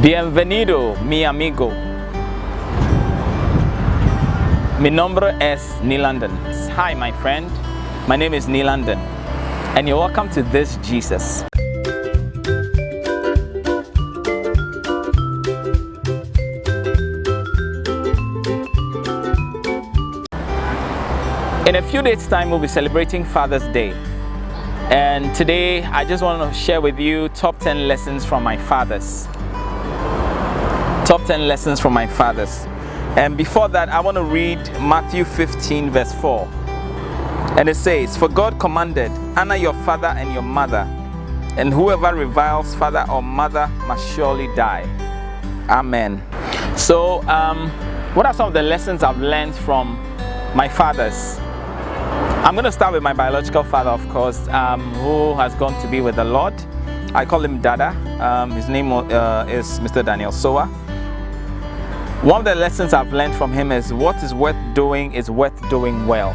Bienvenido, mi amigo. Mi nombre es Nilandon. Hi, my friend. My name is Nilandon, and you're welcome to This Jesus. In a few days' time, we'll be celebrating Father's Day. And today, I just want to share with you top 10 lessons from my fathers. Top 10 lessons from my fathers. And before that, I want to read Matthew 15 verse 4. And it says, "For God commanded, honor your father and your mother, and whoever reviles father or mother must surely die." Amen. So, what are some of the lessons I've learned from my fathers? I'm going to start with my biological father, of course, who has gone to be with the Lord. I call him Dada. His name is Mr. Daniel Soa. One of the lessons I've learned from him is what is worth doing is worth doing well.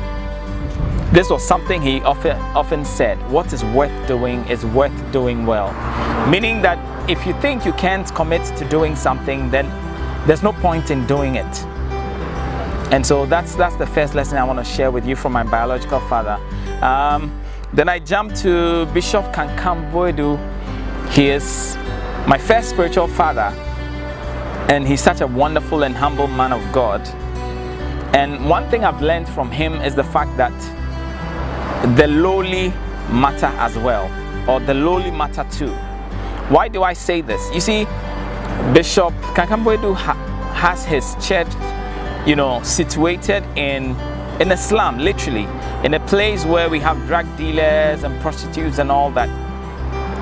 This was something he often said. What is worth doing is worth doing well. Meaning that if you think you can't commit to doing something, then there's no point in doing it. And so that's the first lesson I want to share with you from my biological father. Then I jump to Bishop Kankam-Boadu. He is my first spiritual father, and he's such a wonderful and humble man of God. And one thing I've learned from him is the fact that the lowly matter as well, or the lowly matter too. Why do I say this? You see, Bishop Kankam-Boadu has his church, situated in a slum, literally, in a place where we have drug dealers and prostitutes and all that.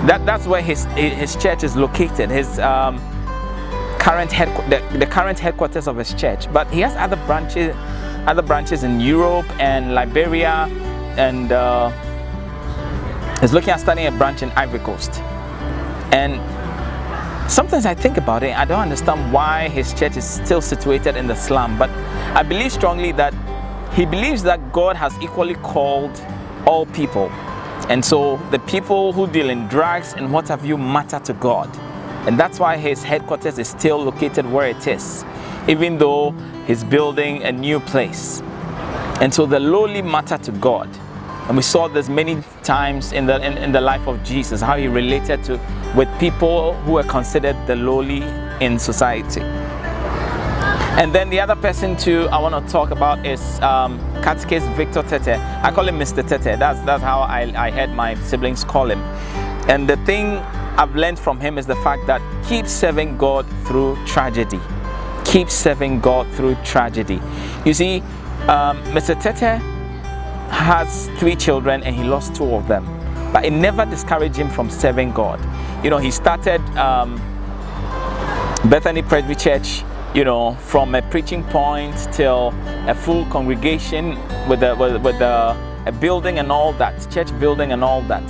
That's where his church is located. His the current headquarters of his church. But he has other branches in Europe and Liberia, and is looking at starting a branch in Ivory Coast. And sometimes I think about it, I don't understand why his church is still situated in the slum, but I believe strongly that he believes that God has equally called all people. And so the people who deal in drugs and what have you matter to God. And that's why his headquarters is still located where it is, even though he's building a new place. And so the lowly matter to God. And we saw this many times in the life of Jesus, how he related with people who were considered the lowly in society. And then the other person too I want to talk about is Catechist Victor Tete. I call him Mr. Tete. That's how I heard my siblings call him. And the thing I've learned from him is the fact that keep serving God through tragedy. Keep serving God through tragedy. You see, Mr. Tete has 3 children and he lost 2 of them, but it never discouraged him from serving God. He started Bethany Presbyterian Church, from a preaching point till a full congregation with a building and all that, church building and all that,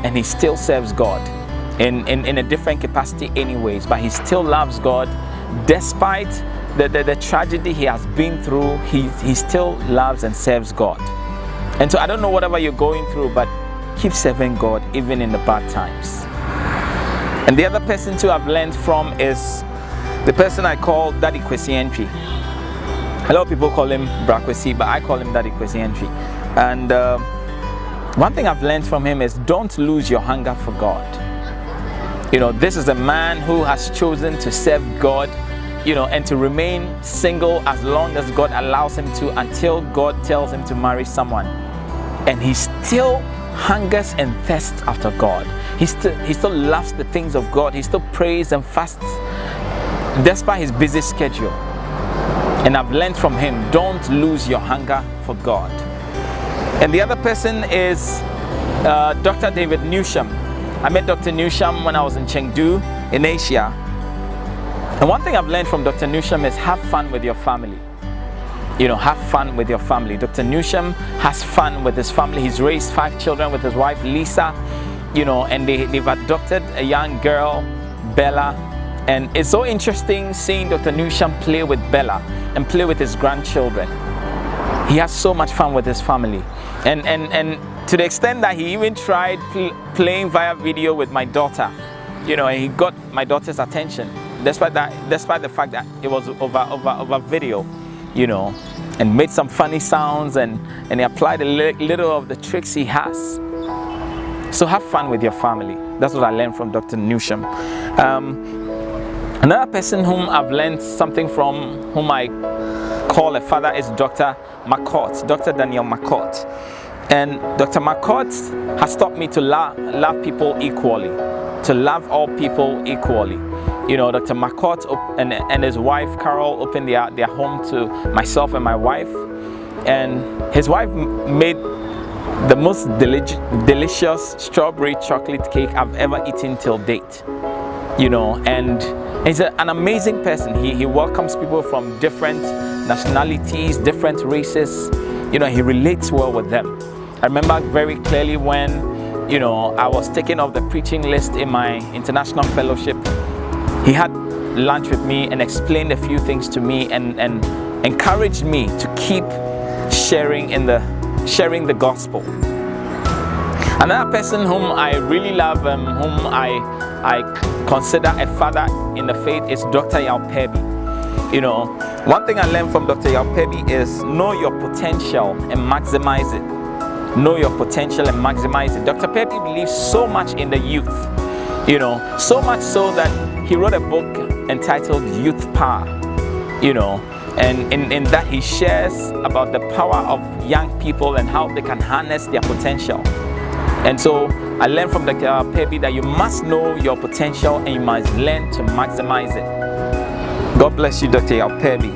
and he still serves God in a different capacity anyways, but he still loves God despite the tragedy he has been through. He still loves and serves God. And so I don't know whatever you're going through, but keep serving God even in the bad times. And the other person too I've learned from is the person I call Daddy Kwesi Entry. A lot of people call him Bra Kwesi, but I call him Daddy Kwesi Entry. And one thing I've learned from him is don't lose your hunger for God. This is a man who has chosen to serve God, and to remain single as long as God allows him to, until God tells him to marry someone. And he still hungers and thirsts after God. He still loves the things of God. He still prays and fasts despite his busy schedule. And I've learned from him, don't lose your hunger for God. And the other person is Dr. David Newsham. I met Dr. Newsham when I was in Chengdu in Asia. And one thing I've learned from Dr. Newsham is have fun with your family. Have fun with your family. Dr. Newsham has fun with his family. He's raised 5 children with his wife Lisa, and they've adopted a young girl, Bella. And it's so interesting seeing Dr. Newsham play with Bella and play with his grandchildren. He has so much fun with his family. And to the extent that he even tried playing via video with my daughter. you know, and he got my daughter's attention, despite the fact that it was over video, you know, and made some funny sounds, and he applied a little of the tricks he has. So have fun with your family. That's what I learned from Dr. Newsham. Another person whom I've learned something from, whom I call a father, is Dr. McCourt, Dr. Daniel McCourt. And Dr. McCourt has taught me to love people equally, to love all people equally. You know, Dr. McCourt and his wife Carol opened their home to myself and my wife, and his wife made the most delicious strawberry chocolate cake I've ever eaten till date. You know, and he's an amazing person. He welcomes people from different nationalities, different races. You know, he relates well with them. I remember very clearly when, you know, I was taken off the preaching list in my international fellowship. He had lunch with me and explained a few things to me, and encouraged me to keep sharing the gospel. Another person whom I really love, whom I consider a father in the faith, is Dr. Yaupebi. You know, one thing I learned from Dr. Yaupebi is know your potential and maximize it. Know your potential and maximize it. Dr. Pepi believes so much in the youth, you know, so much so that he wrote a book entitled Youth Power, you know, and in that he shares about the power of young people and how they can harness their potential. And so I learned from Dr. Pepi that you must know your potential and you must learn to maximize it. God bless you, Dr. Yaupebi.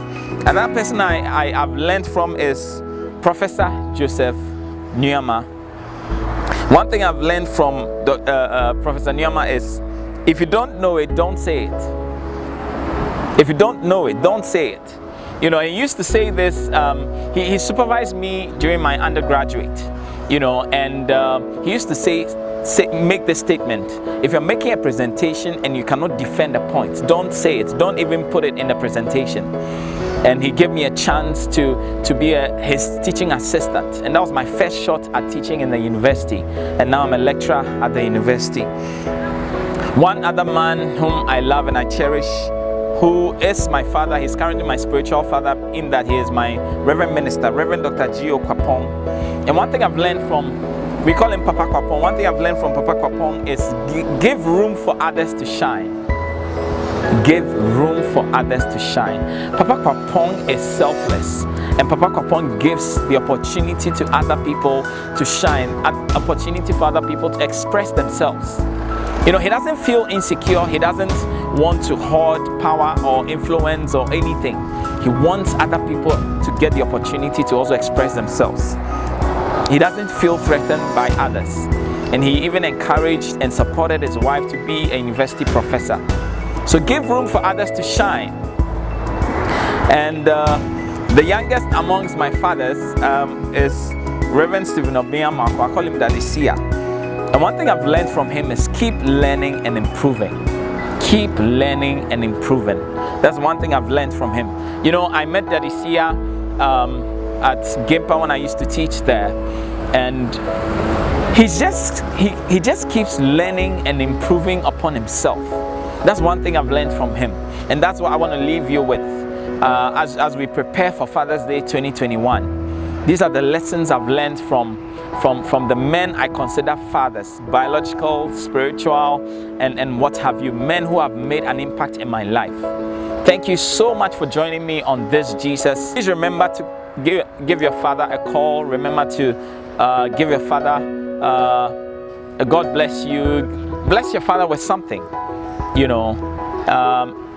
Another person I've learned from is Professor Joseph Nyama. One thing I've learned from Professor Nyama is, if you don't know it, don't say it. If you don't know it, don't say it. You know, he used to say this, he supervised me during my undergraduate, you know, and he used to make this statement: if you're making a presentation and you cannot defend a point, don't say it. Don't even put it in the presentation. And he gave me a chance to be his teaching assistant, and that was my first shot at teaching in the university, and now I'm a lecturer at the university. One other man whom I love and I cherish, who is my father, he's currently my spiritual father, in that he is my Reverend Minister, Reverend Dr. Gio Kwapong. And one thing I've learned from, we call him Papa Kwapong, one thing I've learned from Papa Kwapong is give room for others to shine. Give room for others to shine. Papa Kwapong is selfless, and Papa Kwapong gives the opportunity to other people to shine, an opportunity for other people to express themselves. You know, he doesn't feel insecure, he doesn't want to hoard power or influence or anything. He wants other people to get the opportunity to also express themselves. He doesn't feel threatened by others, and he even encouraged and supported his wife to be a university professor. So give room for others to shine. And the youngest amongst my fathers is Reverend Stephen Obiamako. I call him Daddy Sia. And one thing I've learned from him is keep learning and improving. Keep learning and improving. That's one thing I've learned from him. You know, I met Daddy Sia at Gimpa when I used to teach there, and he just keeps learning and improving upon himself. That's one thing I've learned from him, and that's what I want to leave you with as we prepare for Father's Day 2021. These are the lessons I've learned from the men I consider fathers, biological, spiritual, and what have you, men who have made an impact in my life. Thank you so much for joining me on this Jesus. Please remember to give your father a call. Remember to give your father a God bless you. Bless your father with something. You know,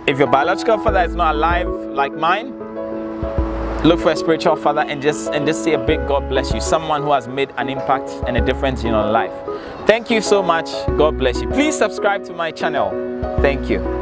if your biological father is not alive like mine, look for a spiritual father and just say a big God bless you. Someone who has made an impact and a difference in your life. Thank you so much. God bless you. Please subscribe to my channel. Thank you.